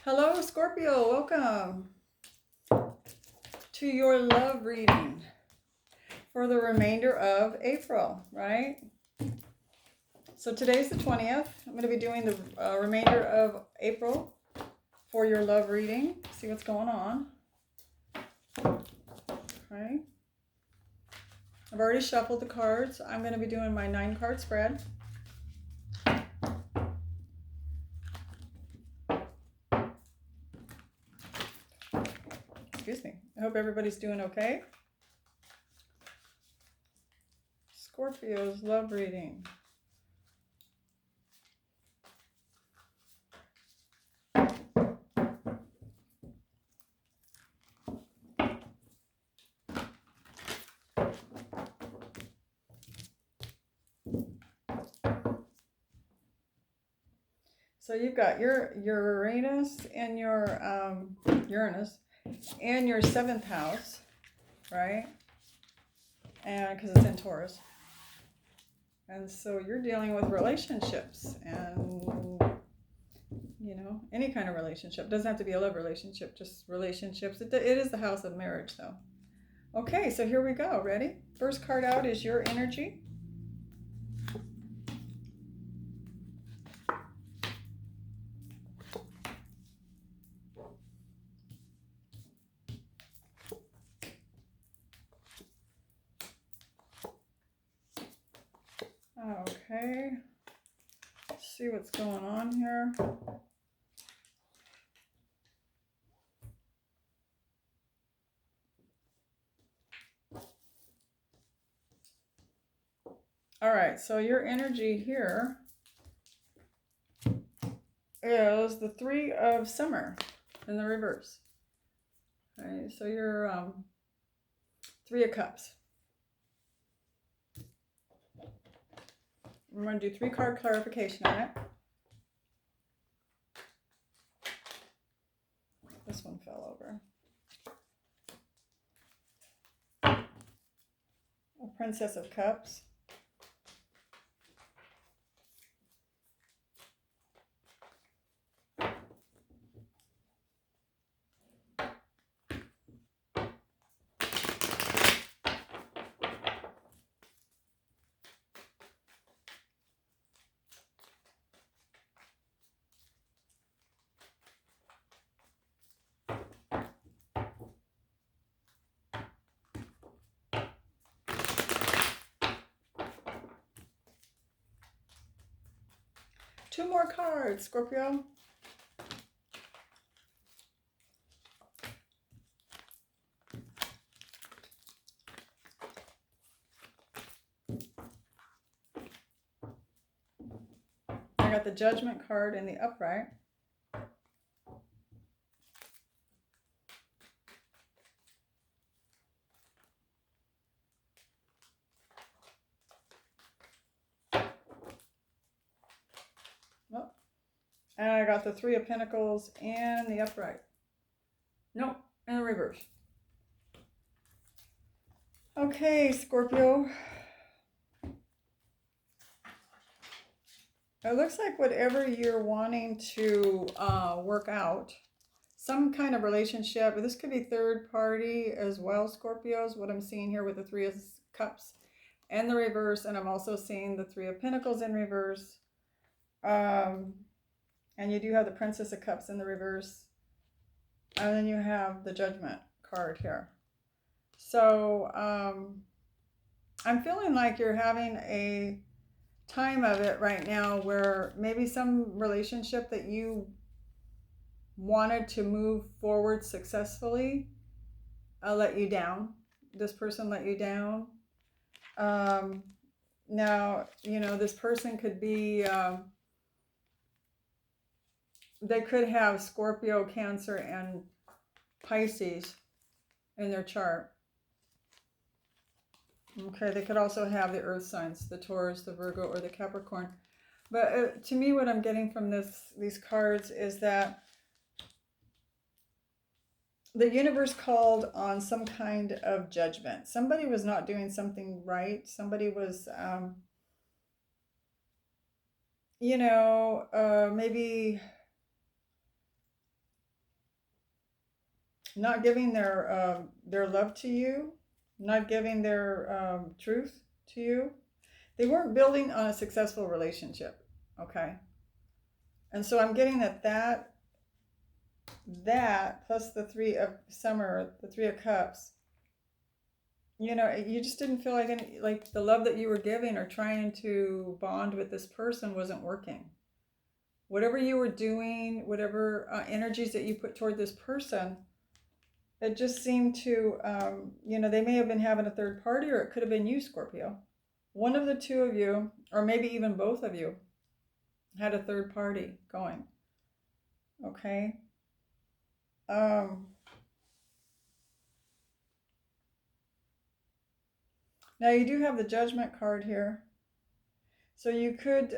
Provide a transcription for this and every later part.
Hello, Scorpio. Welcome to your love reading for the remainder of April, right? So today's the 20th. I'm going to be doing the remainder of April for your love reading. See what's going on. Okay. I've already shuffled the cards. I'm going to be doing my 9-card spread. Excuse me. I hope everybody's doing okay. Scorpio's love reading. So you've got your Uranus and your Uranus and your 7th house, right? And because it's in Taurus. And so you're dealing with relationships and, any kind of relationship. It doesn't have to be a love relationship, just relationships. It is the house of marriage, though. Okay, so here we go. Ready? First card out is your energy. Okay. Let's see what's going on here. All right, so your energy here is the 3 of summer in the reverse. Okay, so you're 3 of cups. I'm going to do 3-card clarification on it. This one fell over. A Princess of Cups. Two more cards, Scorpio. I got the Judgment card in the upright. Oh. And I got the 3 of Pentacles in the upright. Nope, in the reverse. Okay, Scorpio. It looks like whatever you're wanting to work out, some kind of relationship, this could be third party as well, Scorpios, what I'm seeing here with the 3 of Cups and the reverse, and I'm also seeing the 3 of Pentacles in reverse. And you do have the Princess of Cups in the reverse. And then you have the Judgment card here. So I'm feeling like you're having a time of it right now where maybe some relationship that you wanted to move forward successfully let you down. This person let you down. Now, this person could be, they could have Scorpio, Cancer, and Pisces in their chart. Okay, they could also have the earth signs, the Taurus, the Virgo, or the Capricorn. But to me, what I'm getting from these cards is that the universe called on some kind of judgment. Somebody was not doing something right. Somebody was, maybe not giving their love to you, not giving their truth to you. They weren't building on a successful relationship, okay? And so I'm getting that plus the Three of Summer, the Three of Cups, you know, you just didn't feel like like the love that you were giving or trying to bond with this person wasn't working. Whatever you were doing, whatever energies that you put toward this person, it just seemed to, you know, they may have been having a third party, or it could have been you, Scorpio. One of the two of you, or maybe even both of you, had a third party going. Okay. Now you do have the Judgment card here. So you could,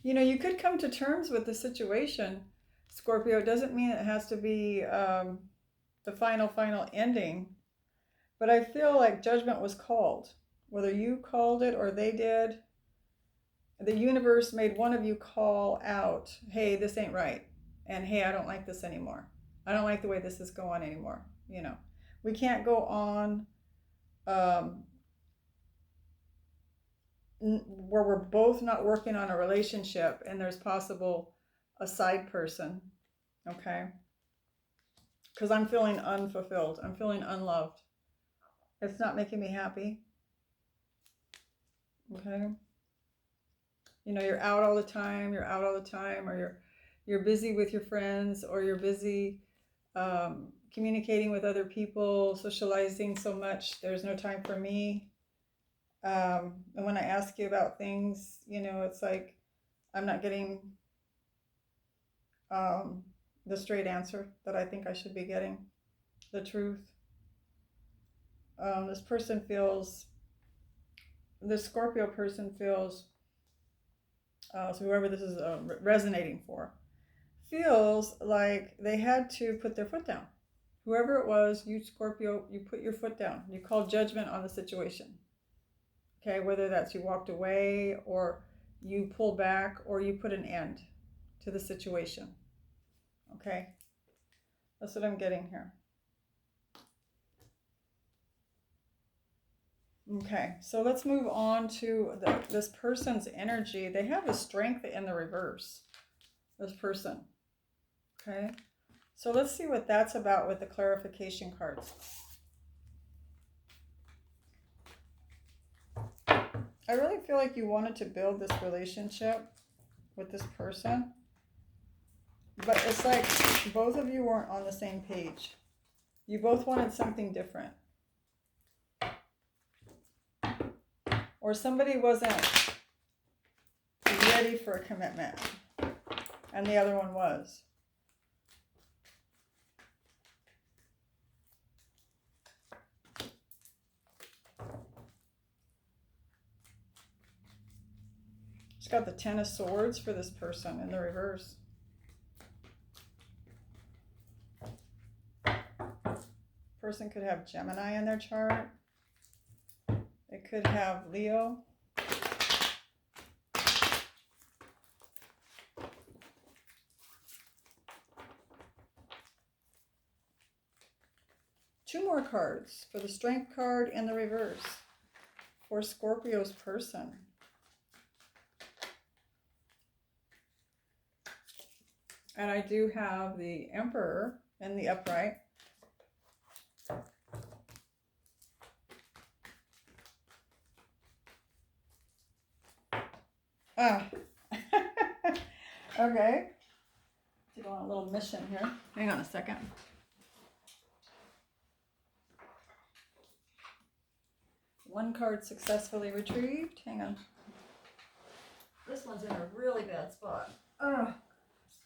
you know, you could come to terms with the situation, Scorpio. It doesn't mean it has to be the final ending. But I feel like judgment was called. Whether you called it or they did, the universe made one of you call out, hey, this ain't right. And hey, I don't like this anymore. I don't like the way this is going anymore. You know, we can't go on where we're both not working on a relationship and there's possible a side person, okay? Because I'm feeling unfulfilled. I'm feeling unloved. It's not making me happy, okay? You know, you're out all the time, or you're busy with your friends, or you're busy communicating with other people, socializing so much, there's no time for me. And when I ask you about things, you know, it's like I'm not getting the straight answer that I think I should be getting, the truth. This Scorpio person feels, so whoever this is resonating for, feels like they had to put their foot down. Whoever it was, you Scorpio, you put your foot down. You called judgment on the situation. Okay, whether that's you walked away, or you pulled back, or you put an end to the situation. Okay, that's what I'm getting here. Okay, so let's move on to this person's energy. They have a Strength in the reverse, this person. Okay, so let's see what that's about with the clarification cards. I really feel like you wanted to build this relationship with this person, but it's like both of you weren't on the same page. You both wanted something different. Or somebody wasn't ready for a commitment, and the other one was. It's got the Ten of Swords for this person in the reverse. Person could have Gemini in their chart. It could have Leo. Two more cards for the Strength card in the reverse for Scorpio's person. And I do have the Emperor in the upright. Ah. Okay. To go on a little mission here. Hang on a second. One card successfully retrieved. Hang on. This one's in a really bad spot. Oh,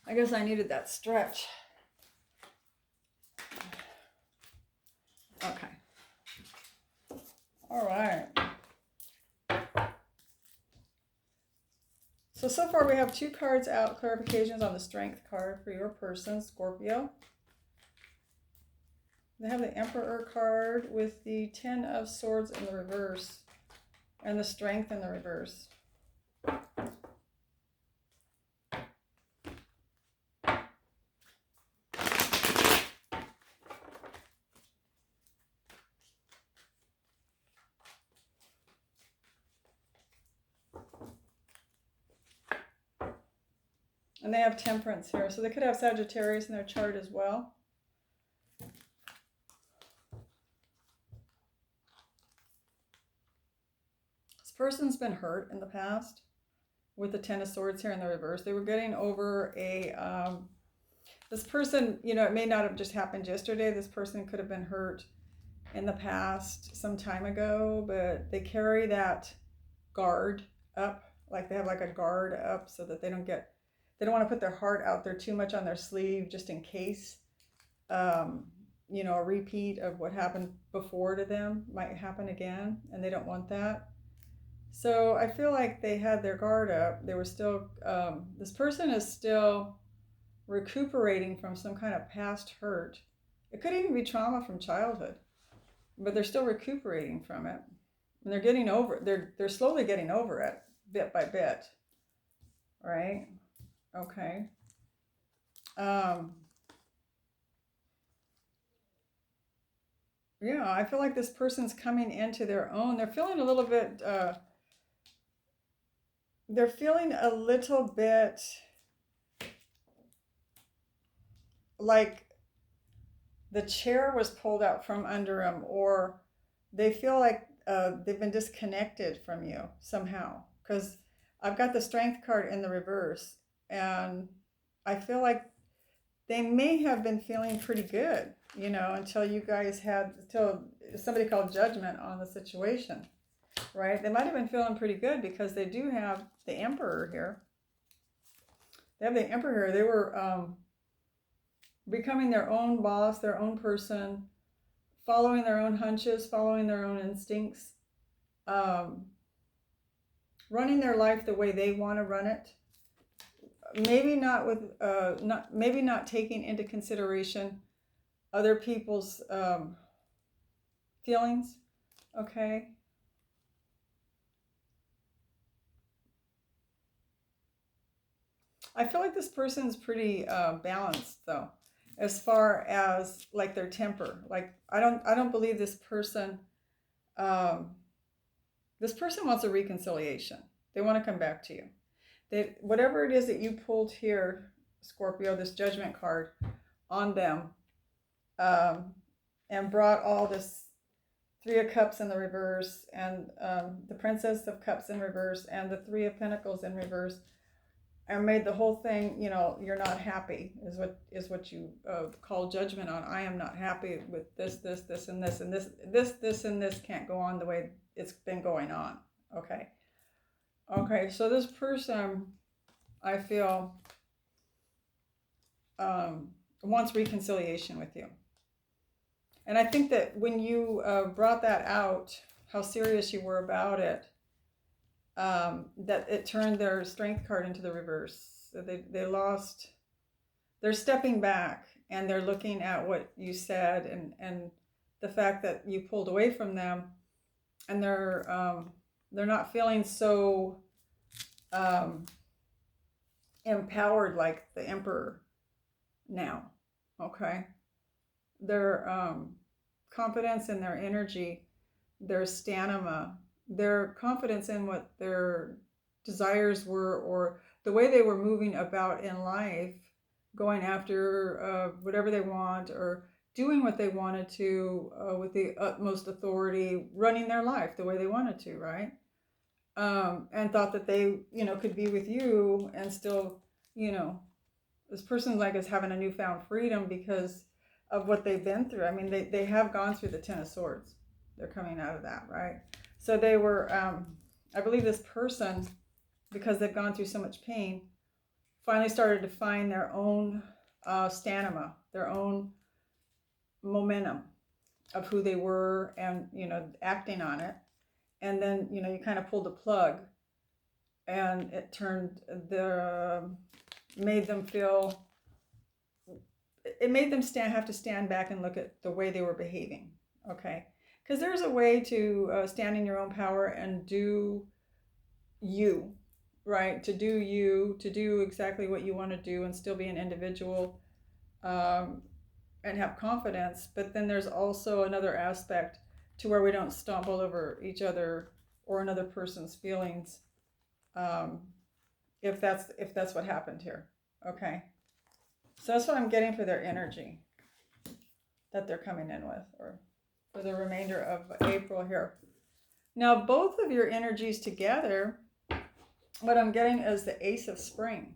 I guess I needed that stretch. Okay. All right. So far we have two cards out, clarifications on the Strength card for your person, Scorpio. They have the Emperor card with the Ten of Swords in the reverse and the Strength in the reverse. And they have Temperance here. So they could have Sagittarius in their chart as well. This person's been hurt in the past with the Ten of Swords here in the reverse. They were getting over this person, it may not have just happened yesterday. This person could have been hurt in the past some time ago, but they carry that guard up, like they have like a guard up so that they don't want to put their heart out there too much on their sleeve just in case, a repeat of what happened before to them might happen again, and they don't want that. So I feel like they had their guard up. They were still, this person is still recuperating from some kind of past hurt. It could even be trauma from childhood, but they're still recuperating from it. And they're getting over it. They're slowly getting over it, bit by bit. Right? Okay. Yeah, I feel like this person's coming into their own. They're feeling a little bit, like the chair was pulled out from under them, or they feel like they've been disconnected from you somehow. Because I've got the Strength card in the reverse, and I feel like they may have been feeling pretty good, until somebody called judgment on the situation, right? They might have been feeling pretty good because they do have the Emperor here. They have the Emperor here. They were becoming their own boss, their own person, following their own hunches, following their own instincts, running their life the way they want to run it. Maybe not taking into consideration other people's feelings. Okay. I feel like this person's pretty balanced though, as far as like their temper. Like I don't believe this person. This person wants a reconciliation. They want to come back to you. Whatever it is that you pulled here, Scorpio, this Judgment card on them, and brought all this Three of Cups in the reverse, and the Princess of Cups in reverse, and the Three of Pentacles in reverse, and made the whole thing, you're not happy, is what you call judgment on. I am not happy with this, and this, and this, and this can't go on the way it's been going on. Okay, so this person, I feel, wants reconciliation with you. And I think that when you brought that out, how serious you were about it, that it turned their Strength card into the reverse. So they're stepping back, and they're looking at what you said, and the fact that you pulled away from them, and they're not feeling so empowered like the Emperor now. Okay. Their confidence in their energy, their stamina, their confidence in what their desires were, or the way they were moving about in life, going after whatever they want, or doing what they wanted to with the utmost authority, running their life the way they wanted to, right? And thought that they, could be with you and still, this person like is having a newfound freedom because of what they've been through. I mean, they have gone through the Ten of Swords. They're coming out of that, right? So they were, I believe this person, because they've gone through so much pain, finally started to find their own stamina, their own momentum of who they were, and, acting on it. And then, you kind of pulled the plug, and it made them have to stand back and look at the way they were behaving. Okay. Because there's a way to stand in your own power and do you, right? To do exactly what you want to do and still be an individual, and have confidence. But then there's also another aspect to where we don't stumble over each other or another person's feelings, if that's what happened here. Okay. So that's what I'm getting for their energy that they're coming in with, or for the remainder of April here. Now, both of your energies together, what I'm getting is the Ace of Spring.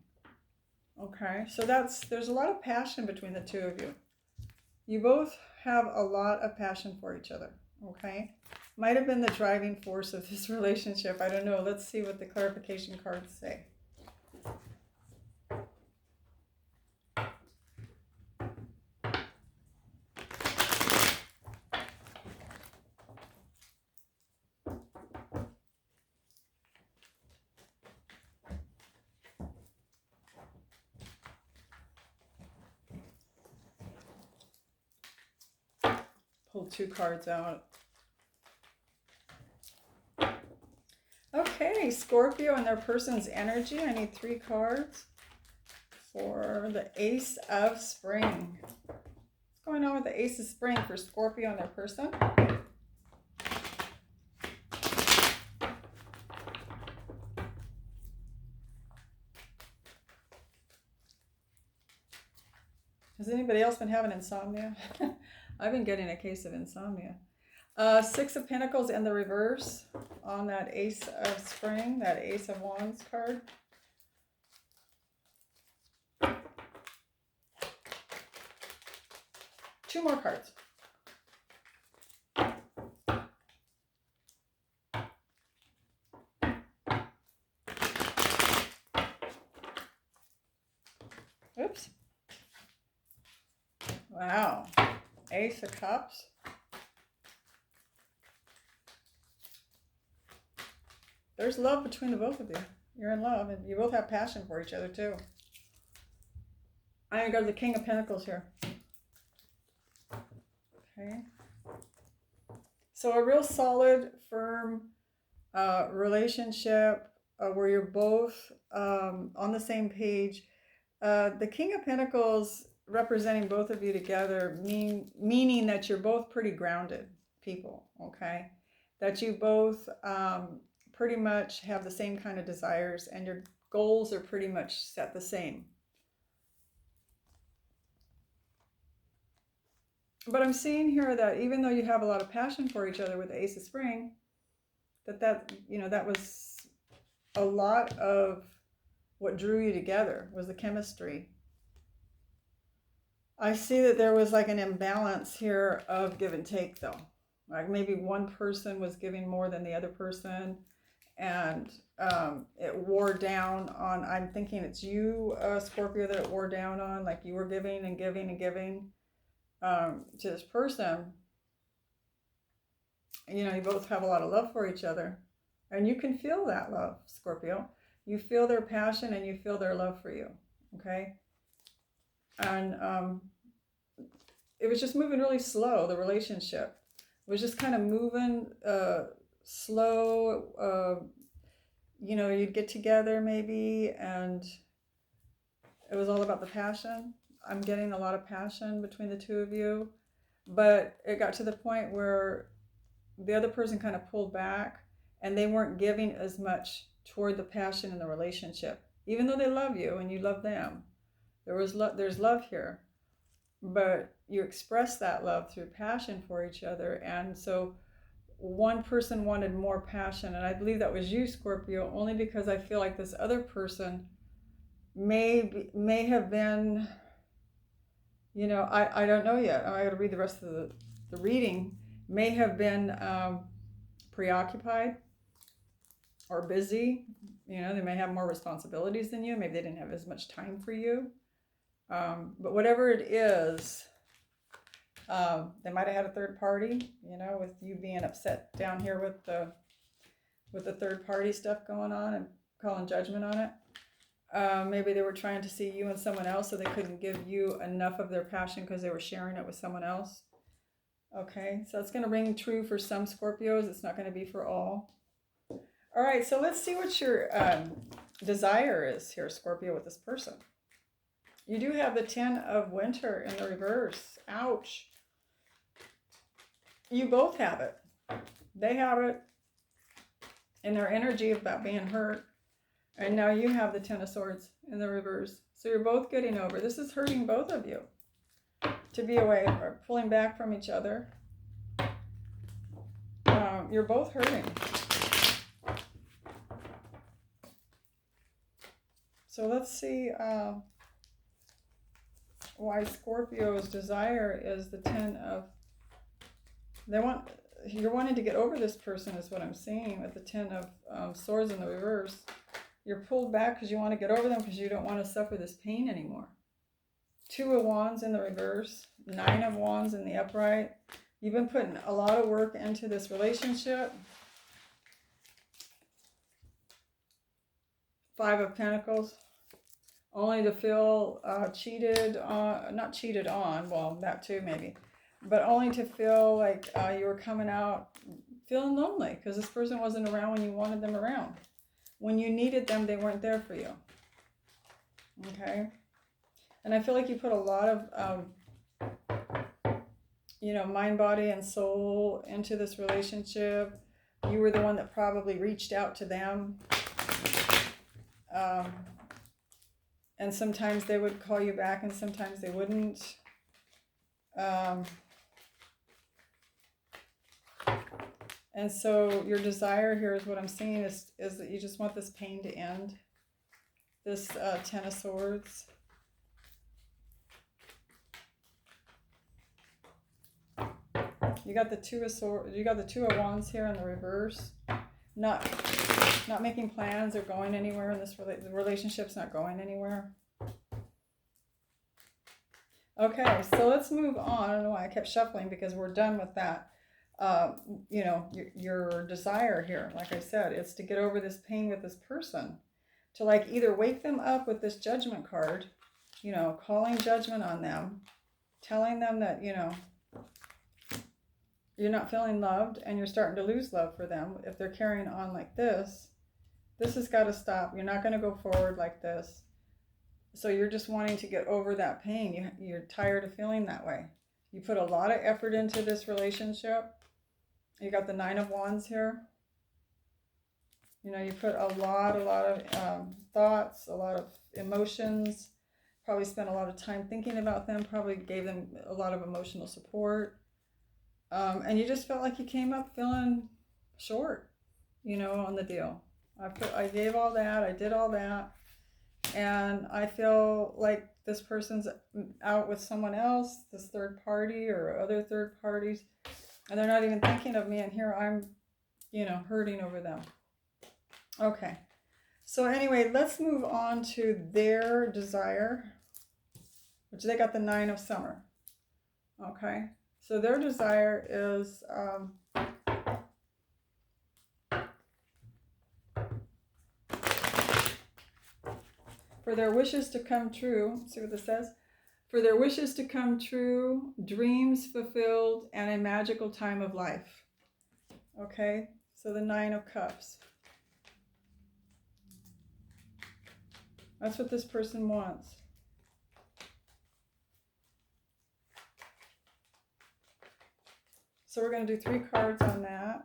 Okay, so there's a lot of passion between the two of you. You both have a lot of passion for each other. Okay, might have been the driving force of this relationship. I don't know. Let's see what the clarification cards say. Pull 2 cards out. Okay, Scorpio and their person's energy. I need 3 cards for the Ace of Spring. What's going on with the Ace of Spring for Scorpio and their person? Has anybody else been having insomnia? I've been getting a case of insomnia. 6 of Pentacles in the reverse on that Ace of Spring, that Ace of Wands card. Two more cards. Oops. Wow. Ace of Cups. There's love between the both of you. You're in love, and you both have passion for each other, too. I'm going to go to the King of Pentacles here. Okay. So a real solid, firm relationship where you're both on the same page. The King of Pentacles representing both of you together, meaning that you're both pretty grounded people, okay? That you both pretty much have the same kind of desires, and your goals are pretty much set the same. But I'm seeing here that even though you have a lot of passion for each other with the Ace of Spring, that was a lot of what drew you together, was the chemistry. I see that there was like an imbalance here of give and take, though. Like maybe one person was giving more than the other person, and it wore down on, I'm thinking it's you, Scorpio, that it wore down on, like you were giving and giving and giving to this person. You know, you both have a lot of love for each other, and you can feel that love, Scorpio. You feel their passion and you feel their love for you, okay? And it was just moving really slow, the relationship. It was just kind of moving slow. You know, you'd get together maybe, and it was all about the passion. I'm getting a lot of passion between the two of you, but it got to the point where the other person kind of pulled back, and they weren't giving as much toward the passion in the relationship, even though they love you and you love them. There's love here, but you express that love through passion for each other. And so one person wanted more passion, and I believe that was you, Scorpio, only because I feel like this other person may have been, you know, I don't know yet. I got to read the rest of the reading. May have been preoccupied or busy. You know, they may have more responsibilities than you. Maybe they didn't have as much time for you. But whatever it is, they might have had a third party, you know, with you being upset down here with the third party stuff going on and calling judgment on it. Maybe they were trying to see you and someone else, so they couldn't give you enough of their passion because they were sharing it with someone else. Okay, so it's going to ring true for some Scorpios. It's not going to be for all. All right, so let's see what your desire is here, Scorpio, with this person. You do have the 10 of Winter in the reverse. Ouch. You both have it. They have it in their energy about being hurt, And now you have the Ten of Swords in the reverse. So you're both getting over. This is hurting both of you to be away or pulling back from each other. You're both hurting. So let's see why Scorpio's desire is the Ten of... You're wanting to get over this person is what I'm seeing with the Ten of Swords in the reverse. You're pulled back because you want to get over them because you don't want to suffer this pain anymore. Two of Wands in the reverse. Nine of Wands in the upright. You've been putting a lot of work into this relationship. Five of Pentacles. Only to feel cheated on, not cheated on, well, that too maybe. But only to feel like you were coming out feeling lonely because this person wasn't around when you wanted them around. When you needed them, they weren't there for you. Okay? And I feel like you put a lot of, mind, body, and soul into this relationship. You were the one that probably reached out to them. And sometimes they would call you back and sometimes they wouldn't. And so your desire here is what I'm seeing is that you just want this pain to end. This Ten of Swords. You got the Two of Swords. You got the Two of Wands here in the reverse. Not making plans or going anywhere in this the relationship's not going anywhere. Okay, so let's move on. I don't know why I kept shuffling because we're done with that. Your desire here, like I said, it's to get over this pain with this person, to like either wake them up with this Judgment card, calling judgment on them, telling them that, you're not feeling loved and you're starting to lose love for them. If they're carrying on like this has got to stop. You're not going to go forward like this. So you're just wanting to get over that pain. You're tired of feeling that way. You put a lot of effort into this relationship. You got the Nine of Wands here. You put a lot of thoughts, a lot of emotions, probably spent a lot of time thinking about them, probably gave them a lot of emotional support. And you just felt like you came up feeling short, on the deal. I gave all that, I did all that, and I feel like this person's out with someone else, this third party or other third parties, and they're not even thinking of me, and here I'm, hurting over them. Okay. So anyway, let's move on to their desire, which they got the Nine of Summer. Okay. So their desire is for their wishes to come true. See what this says? For their wishes to come true, dreams fulfilled, and a magical time of life. Okay, so the Nine of Cups. That's what this person wants. So we're going to do 3 cards on that.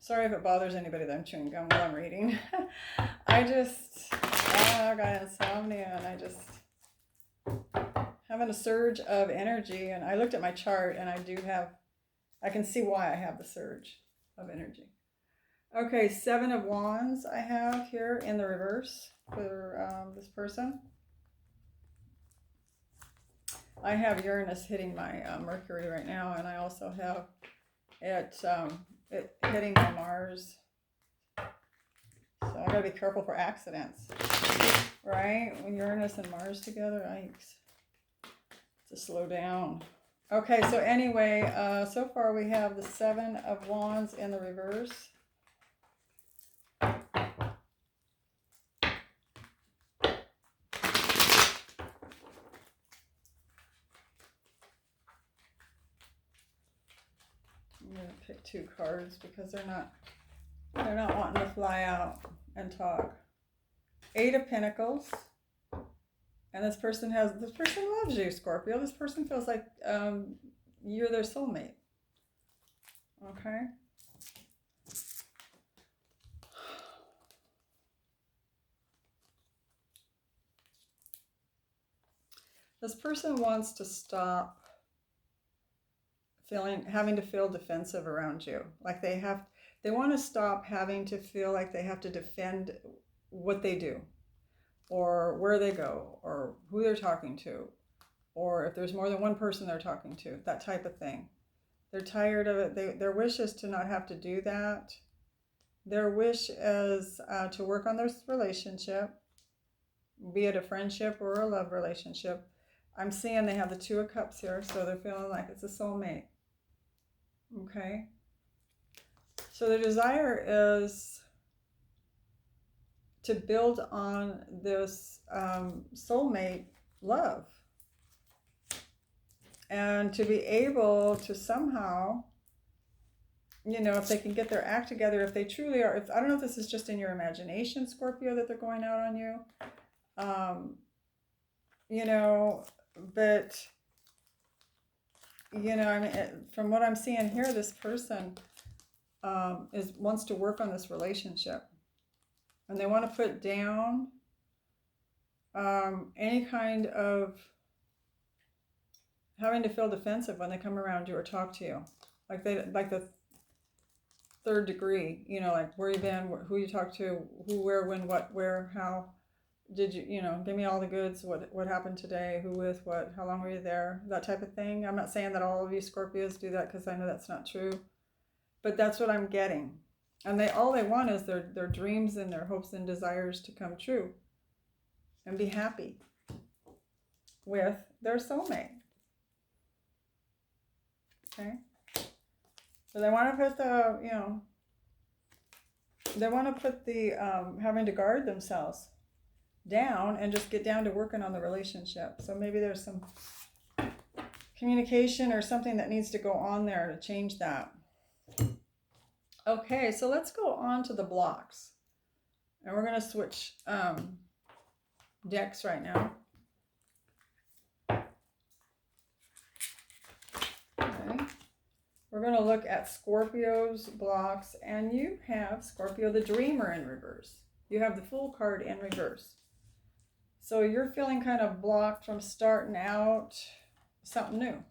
Sorry if it bothers anybody that I'm chewing gum while I'm reading. I got insomnia and I just having a surge of energy, and I looked at my chart and I can see why I have the surge of energy. Okay, Seven of Wands I have here in the reverse for this person. I have Uranus hitting my Mercury right now, and I also have it hitting my Mars. So I gotta be careful for accidents, right? When Uranus and Mars together, yikes. To slow down. Okay, so anyway, so far we have the Seven of Wands in the reverse. I'm gonna pick 2 cards because they're not wanting to fly out and talk. Eight of Pentacles. And this person loves you, Scorpio. This person feels like you're their soulmate. Okay? This person wants to stop having to feel defensive around you. Like they want to stop having to feel like they have to defend what they do or where they go or who they're talking to or if there's more than one person they're talking to, that type of thing. They're tired of it. Their wish is to not have to do that. Their wish is to work on this relationship, be it a friendship or a love relationship. I'm seeing they have the Two of Cups here, so they're feeling like it's a soulmate. Okay? So the desire is to build on this soulmate love and to be able to somehow, if they can get their act together, if they truly are, I don't know if this is just in your imagination, Scorpio, that they're going out on you, but, I mean, from what I'm seeing here, this person wants to work on this relationship. And they want to put down any kind of having to feel defensive when they come around you or talk to you. Like the third degree, like where you been, who you talk to, who, where, when, what, where, how did you, give me all the goods, what happened today, who with, what, how long were you there, that type of thing. I'm not saying that all of you Scorpios do that because I know that's not true, but that's what I'm getting. And all they want is their dreams and their hopes and desires to come true and be happy with their soulmate. Okay? So they want to put the having to guard themselves down and just get down to working on the relationship. So maybe there's some communication or something that needs to go on there to change that. Okay, so let's go on to the blocks. And we're going to switch decks right now. Okay. We're going to look at Scorpio's blocks, and you have Scorpio the Dreamer in reverse. You have the Fool card in reverse. So you're feeling kind of blocked from starting out something new.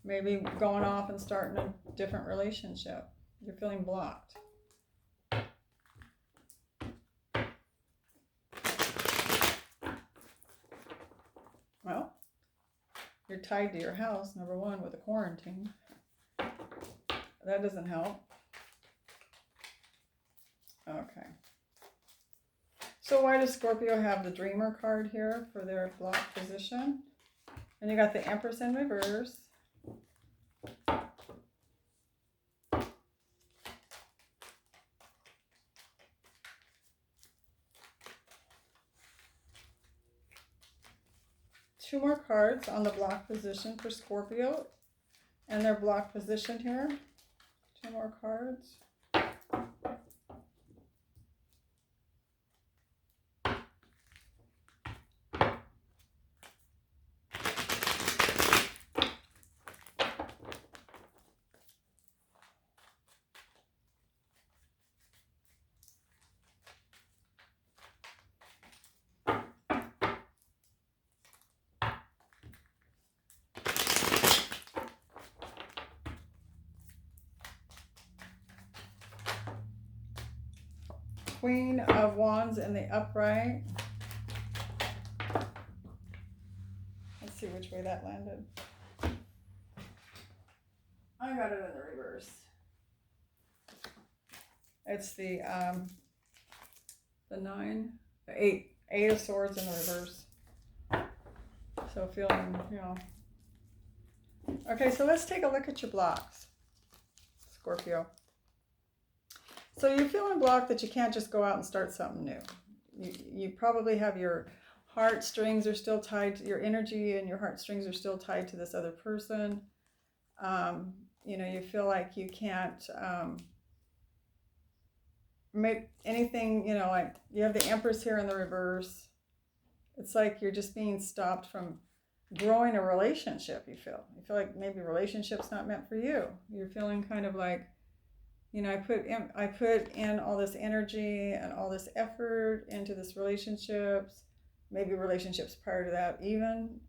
Maybe going off and starting a different relationship. You're feeling blocked. Well, you're tied to your house, number one, with a quarantine. That doesn't help. Okay. So why does Scorpio have the Dreamer card here for their block position? And you got the Empress in reverse. Two more cards on the block position for Scorpio and their block position here. Two more cards. Queen of Wands in the upright. Let's see which way that landed. I got it in the reverse. It's the 8 of Swords in the reverse. So feeling, Okay, so let's take a look at your blocks, Scorpio. So you're feeling blocked that you can't just go out and start something new. You probably have your heartstrings are still tied to your energy, and your heartstrings are still tied to this other person. You feel like you can't make anything, like you have the Empress here in the reverse. It's like you're just being stopped from growing a relationship. You feel like maybe relationship's not meant for you. You're feeling kind of like, you know, I put in all this energy and all this effort into this relationships, maybe relationships prior to that even,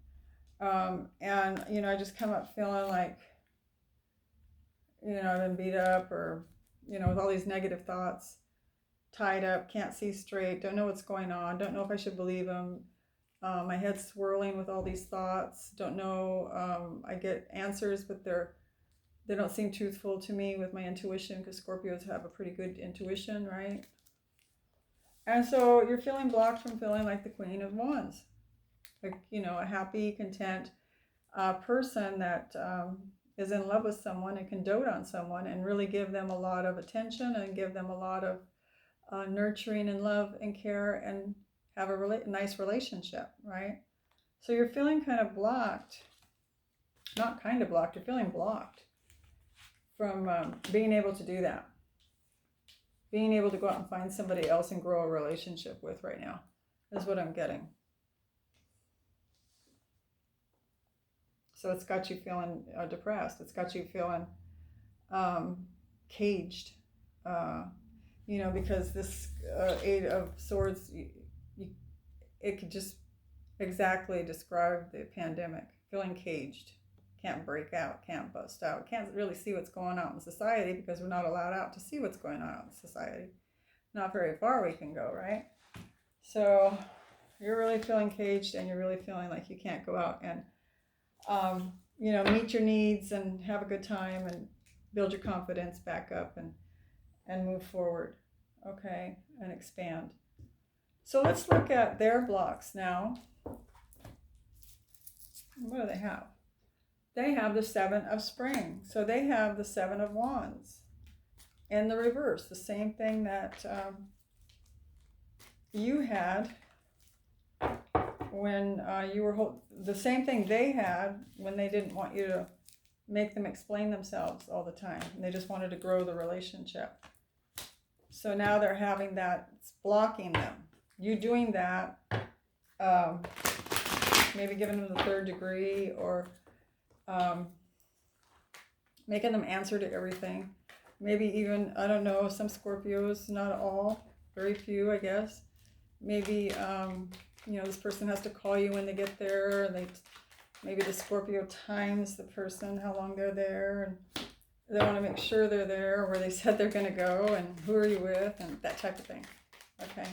and you know, I just come up feeling like, you know, I've been beat up, or, you know, with all these negative thoughts, tied up, can't see straight, don't know what's going on, don't know if I should believe them. My head's swirling with all these thoughts, don't know. I get answers, but they don't seem truthful to me with my intuition, because Scorpios have a pretty good intuition, right? And so you're feeling blocked from feeling like the Queen of Wands, like, you know, a happy, content person that is in love with someone and can dote on someone and really give them a lot of attention and give them a lot of nurturing and love and care and have a nice relationship, right? So you're feeling kind of blocked, not kind of blocked, you're feeling blocked from being able to do that. Being able to go out and find somebody else and grow a relationship with right now is what I'm getting. So it's got you feeling depressed. It's got you feeling caged. You know, because this Eight of Swords, it could just exactly describe the pandemic. Feeling caged. Can't break out, can't bust out, can't really see what's going on in society, because we're not allowed out to see what's going on in society. Not very far we can go, right? So you're really feeling caged, and you're really feeling like you can't go out and you know, meet your needs and have a good time and build your confidence back up and move forward, okay, and expand. So let's look at their blocks now. What do they have? They have the Seven of Spring. So they have the Seven of Wands in the reverse, the same thing that you had when you were the same thing they had when they didn't want you to make them explain themselves all the time, and they just wanted to grow the relationship. So now they're having that, it's blocking them. You doing that, maybe giving them the third degree, or making them answer to everything. Maybe even, I don't know, some Scorpios, not all, very few, I guess. Maybe, you know, this person has to call you when they get there, and maybe the Scorpio times the person, how long they're there, and they want to make sure they're there where they said they're going to go, and who are you with, and that type of thing. Okay.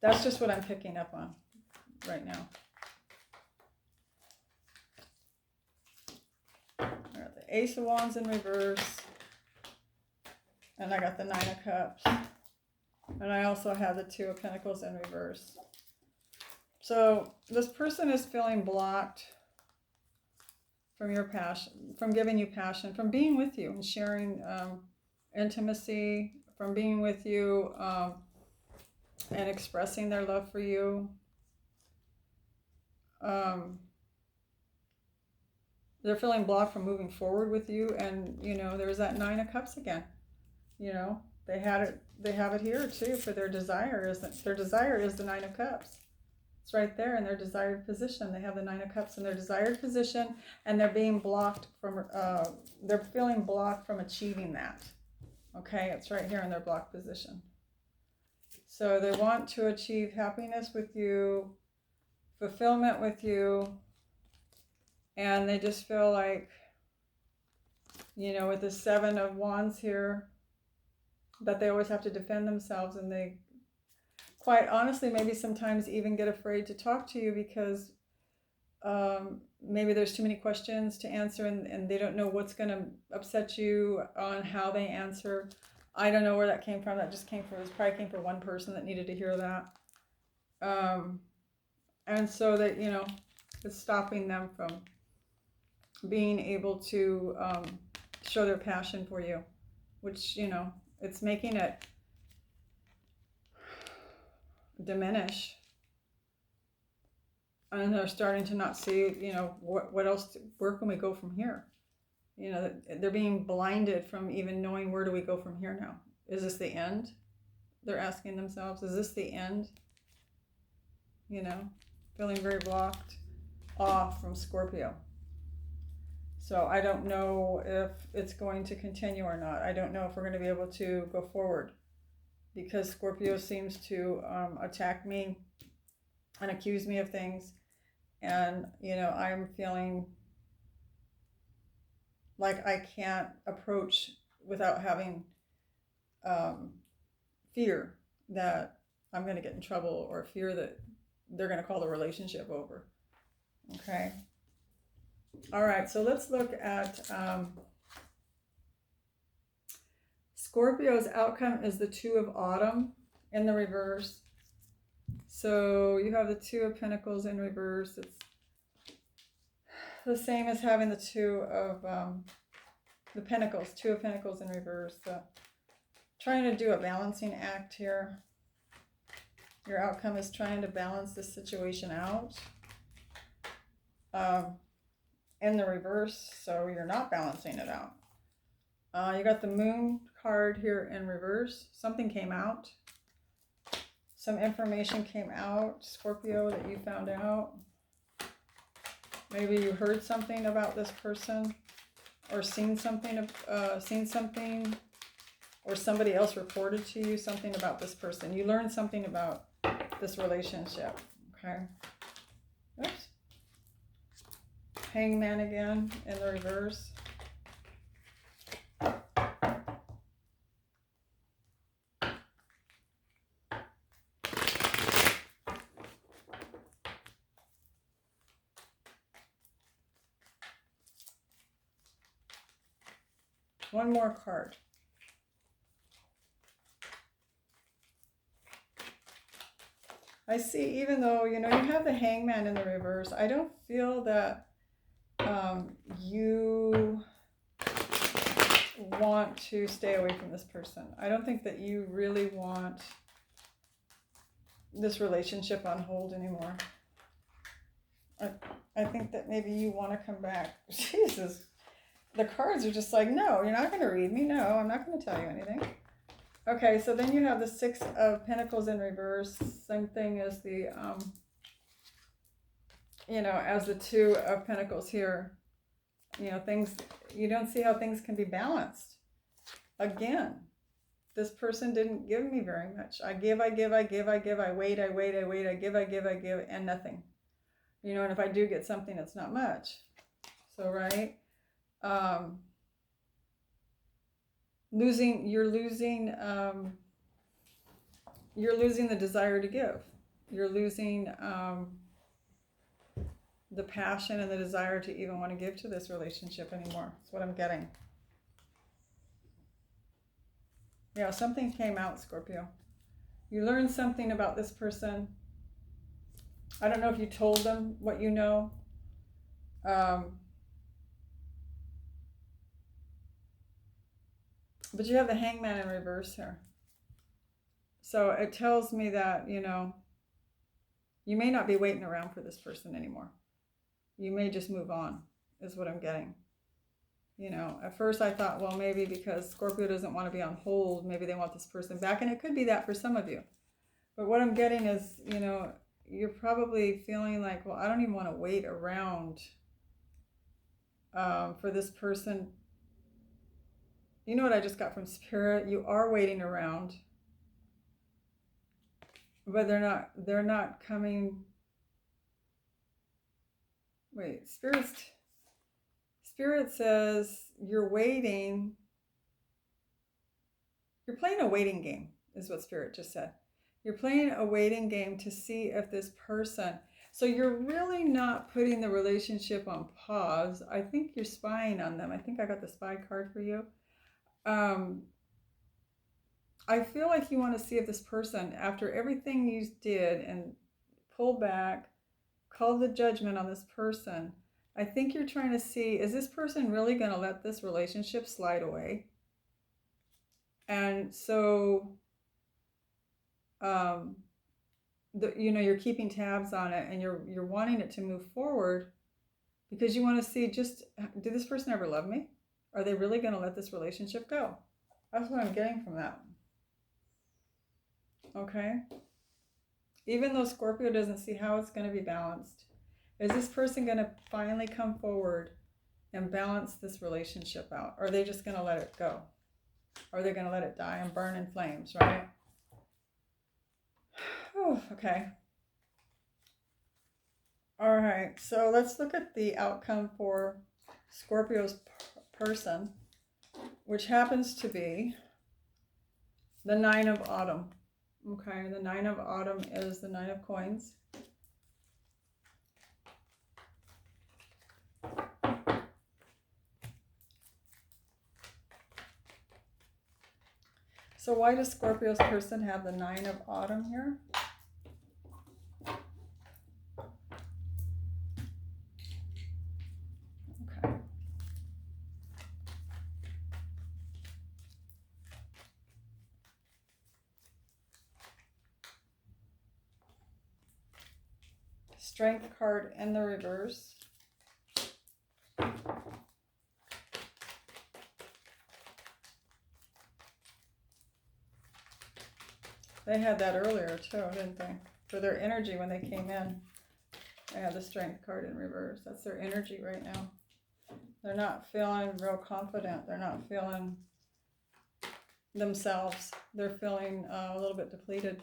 That's just what I'm picking up on right now. All right, the Ace of Wands in reverse, and I got the Nine of Cups, and I also have the Two of Pentacles in reverse. So this person is feeling blocked from your passion, from giving you passion, from being with you and sharing intimacy, from being with you and expressing their love for you. They're feeling blocked from moving forward with you, and you know, there's that Nine of Cups again. You know, they have it here too for their desire. Their desire is the Nine of Cups. It's right there in their desired position. They have the Nine of Cups in their desired position, and they're being blocked from, they're feeling blocked from achieving that. Okay, it's right here in their blocked position. So they want to achieve happiness with you, fulfillment with you, and they just feel like, you know, with the Seven of Wands here, that they always have to defend themselves, and they quite honestly maybe sometimes even get afraid to talk to you because maybe there's too many questions to answer, and they don't know what's going to upset you on how they answer. I don't know where that came from. That just came from, it probably came from one person that needed to hear that. And so that, you know, it's stopping them from being able to show their passion for you, which, you know, it's making it diminish. And they're starting to not see, you know, what else, where can we go from here? You know, they're being blinded from even knowing where do we go from here now. Is this the end? they're asking themselves, is this the end? You know, feeling very blocked off from Scorpio. So I don't know if it's going to continue or not. I don't know if we're going to be able to go forward, because Scorpio seems to attack me and accuse me of things. And, you know, I'm feeling like I can't approach without having fear that I'm going to get in trouble, or fear that they're going to call the relationship over. Okay. All right. So let's look at Scorpio's outcome is the Two of Autumn in the reverse. So you have the Two of Pentacles in reverse. It's the same as having the Two of the Pentacles, Two of Pentacles in reverse. Trying to do a balancing act here. Your outcome is trying to balance this situation out in the reverse, so you're not balancing it out. You got the Moon card here in reverse. Something came out. Some information came out, Scorpio, that you found out. Maybe you heard something about this person, or seen something, or somebody else reported to you something about this person. You learned something about this relationship. Okay. Oops. Hangman again in the reverse. One more card. I see, even though, you know, you have the Hangman in the reverse, I don't feel that you want to stay away from this person. I don't think that you really want this relationship on hold anymore. I think that maybe you want to come back. Jesus. The cards are just like, no, you're not going to read me. No, I'm not going to tell you anything. Okay, so then you have the Six of Pentacles in reverse. Same thing as the, you know, as the Two of Pentacles here. You know, things, you don't see how things can be balanced. Again, this person didn't give me very much. I give, I give, I give, I give, I wait, I wait, I wait, I give, I give, I give, and nothing. You know, and if I do get something, it's not much. So, right? You're losing the desire to give. You're losing the passion and the desire to even want to give to this relationship anymore. That's what I'm getting. Yeah, something came out, Scorpio. You learned something about this person. I don't know if you told them what you know. But you have the Hangman in reverse here. So it tells me that, you know, you may not be waiting around for this person anymore. You may just move on, is what I'm getting. You know, at first I thought, well, maybe because Scorpio doesn't want to be on hold, maybe they want this person back. And it could be that for some of you. But what I'm getting is, you know, you're probably feeling like, well, I don't even want to wait around for this person. You know what I just got from Spirit? You are waiting around, but they're not coming. Wait, Spirit says you're waiting. You're playing a waiting game, is what Spirit just said. You're playing a waiting game to see if this person, so you're really not putting the relationship on pause. I think you're spying on them. I think I got the spy card for you. I feel like you want to see if this person, after everything you did and pull back, call the judgment on this person, I think you're trying to see, is this person really going to let this relationship slide away? And so, you know, you're keeping tabs on it, and you're wanting it to move forward because you want to see, just, did this person ever love me? Are they really going to let this relationship go? That's what I'm getting from that. Okay? Even though Scorpio doesn't see how it's going to be balanced, is this person going to finally come forward and balance this relationship out? Or are they just going to let it go? Or are they going to let it die and burn in flames, right? Oh, okay. All right, so let's look at the outcome for Scorpio's person, which happens to be the Nine of Autumn. Okay, the Nine of Autumn is the Nine of Coins. So why does Scorpio's person have the Nine of Autumn here? Okay. Strength card in the reverse. They had that earlier too, didn't they? For their energy when they came in. They had the Strength card in reverse. That's their energy right now. They're not feeling real confident. They're not feeling themselves. They're feeling a little bit depleted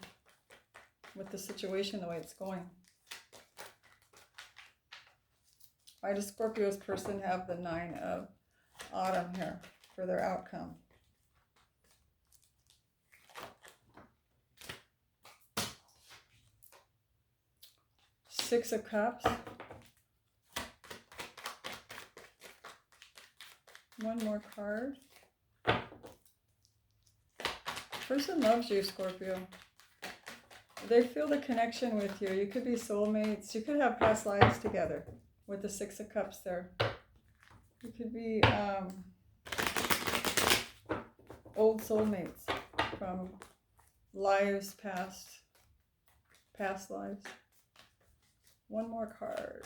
with the situation the way it's going. Why does Scorpio's person have the Nine of Autumn here for their outcome? Six of Cups. One more card. Person loves you, Scorpio. They feel the connection with you. You could be soulmates. You could have past lives together with the Six of Cups there. You could be old soulmates from lives past lives. One more card.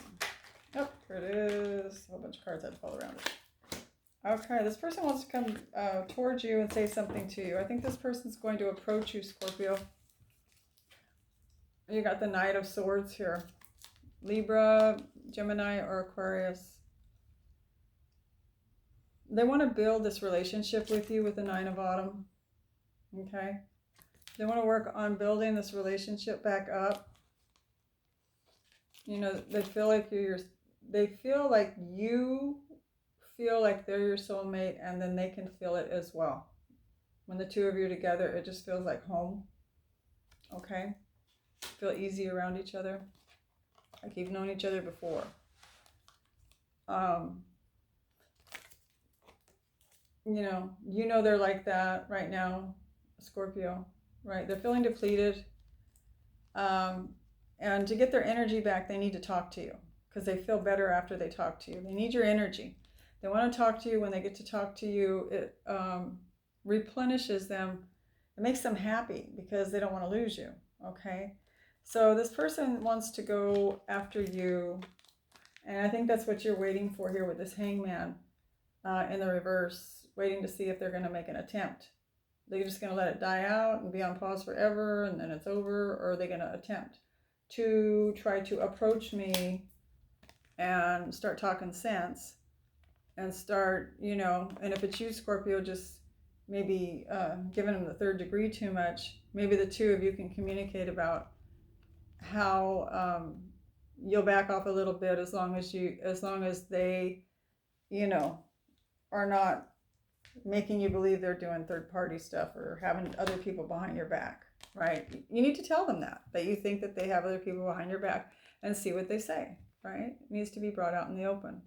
Oh, here it is. A whole bunch of cards had to fall around it. Okay, this person wants to come towards you and say something to you. I think this person's going to approach you, Scorpio. You got the Knight of Swords here. Libra, Gemini, or Aquarius. They want to build this relationship with you with the Nine of Autumn. Okay? They want to work on building this relationship back up. You know, they feel like you feel like they're your soulmate, and then they can feel it as well. When the two of you are together, it just feels like home. Okay? Feel easy around each other. Like you've known each other before. You know they're like that right now, Scorpio, right? They're feeling depleted. And to get their energy back, they need to talk to you because they feel better after they talk to you. They need your energy. They want to talk to you. When they get to talk to you, it replenishes them. It makes them happy because they don't want to lose you, okay? So this person wants to go after you, and I think that's what you're waiting for here with this Hangman in the reverse, waiting to see if they're going to make an attempt. They're just going to let it die out and be on pause forever and then it's over, or are they going to attempt to try to approach me and start talking sense and start, and if it's you, Scorpio, just maybe giving them the third degree too much. Maybe the two of you can communicate about how you'll back off a little bit as long as they, are not making you believe they're doing third party stuff or having other people behind your back, right? You need to tell them that you think that they have other people behind your back and see what they say, right? It needs to be brought out in the open.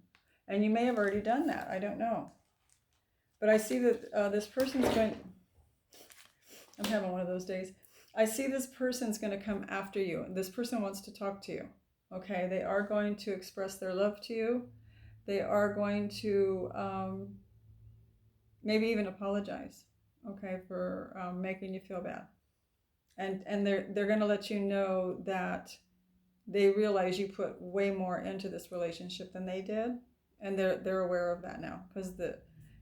And you may have already done that. I don't know. But I see that this person's going, I'm having one of those days. I see this person's going to come after you. This person wants to talk to you. Okay, they are going to express their love to you. They are going to maybe even apologize, okay, for making you feel bad. And they're going to let you know that they realize you put way more into this relationship than they did, and they're aware of that now because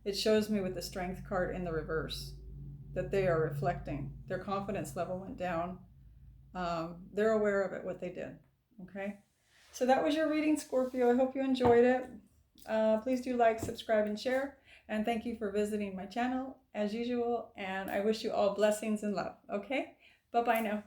it shows me with the Strength card in the reverse that they are reflecting. Their confidence level went down. They're aware of it, what they did. Okay. So that was your reading, Scorpio. I hope you enjoyed it. Please do like, subscribe, and share. And thank you for visiting my channel as usual. And I wish you all blessings and love. Okay. Bye-bye now.